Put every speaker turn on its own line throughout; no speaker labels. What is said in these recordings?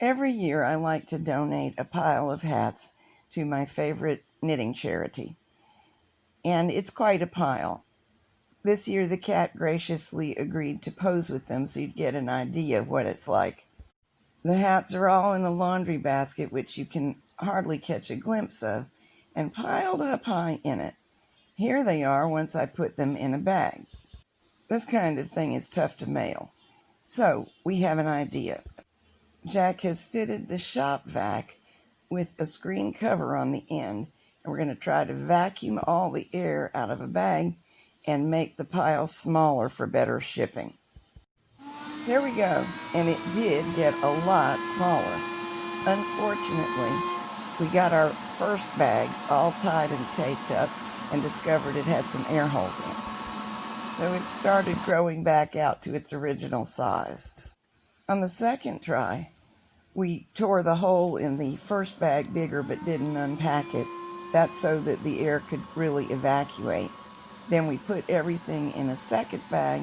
Every year I like to donate a pile of hats to my favorite knitting charity, and it's quite a pile. This year the cat graciously agreed to pose with them so you'd get an idea of what it's like. The hats are all in the laundry basket, which you can hardly catch a glimpse of, and piled up high in it. Here they are once I put them in a bag. This kind of thing is tough to mail. So we have an idea. Jack has fitted the shop vac with a screen cover on the end, and we're going to try to vacuum all the air out of a bag and make the pile smaller for better shipping. There we go, and it did get a lot smaller. Unfortunately, we got our first bag all tied and taped up and discovered it had some air holes in it. So it started growing back out to its original size. On the second try, we tore the hole in the first bag bigger but didn't unpack it. That's so that the air could really evacuate. Then we put everything in a second bag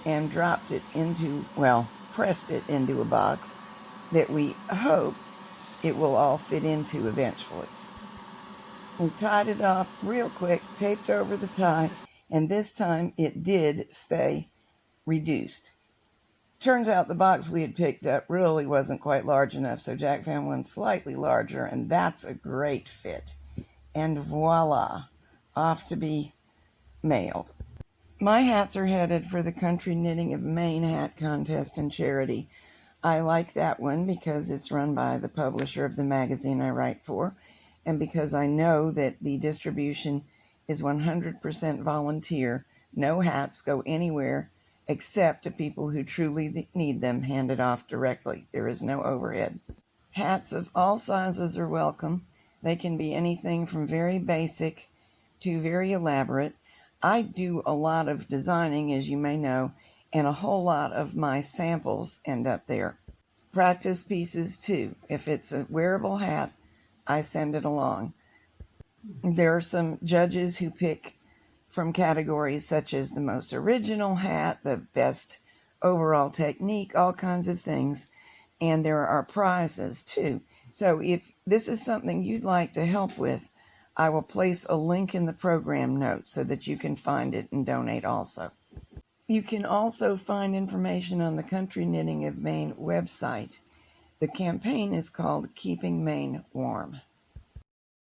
and dropped it into, pressed it into a box that we hope it will all fit into eventually. We tied it off real quick, taped over the tie, and this time it did stay reduced. Turns out the box we had picked up really wasn't quite large enough, so Jack found one slightly larger, and that's a great fit. And voila, off to be mailed. My hats are headed for the Country Knitting of Maine hat contest and charity. I like that one because it's run by the publisher of the magazine I write for, and because I know that the distribution is 100% volunteer. No hats go anywhere except to people who truly need them, handed off directly. There is no overhead. Hats of all sizes are welcome. They can be anything from very basic to very elaborate. I do a lot of designing, as you may know, and a whole lot of my samples end up there. Practice pieces too. If it's a wearable hat, I send it along. There are some judges who pick from categories such as the most original hat, the best overall technique, all kinds of things. And there are prizes too. So if this is something you'd like to help with, I will place a link in the program notes so that you can find it and donate also. You can also find information on the Country Knitting of Maine website. The campaign is called Keeping Maine Warm.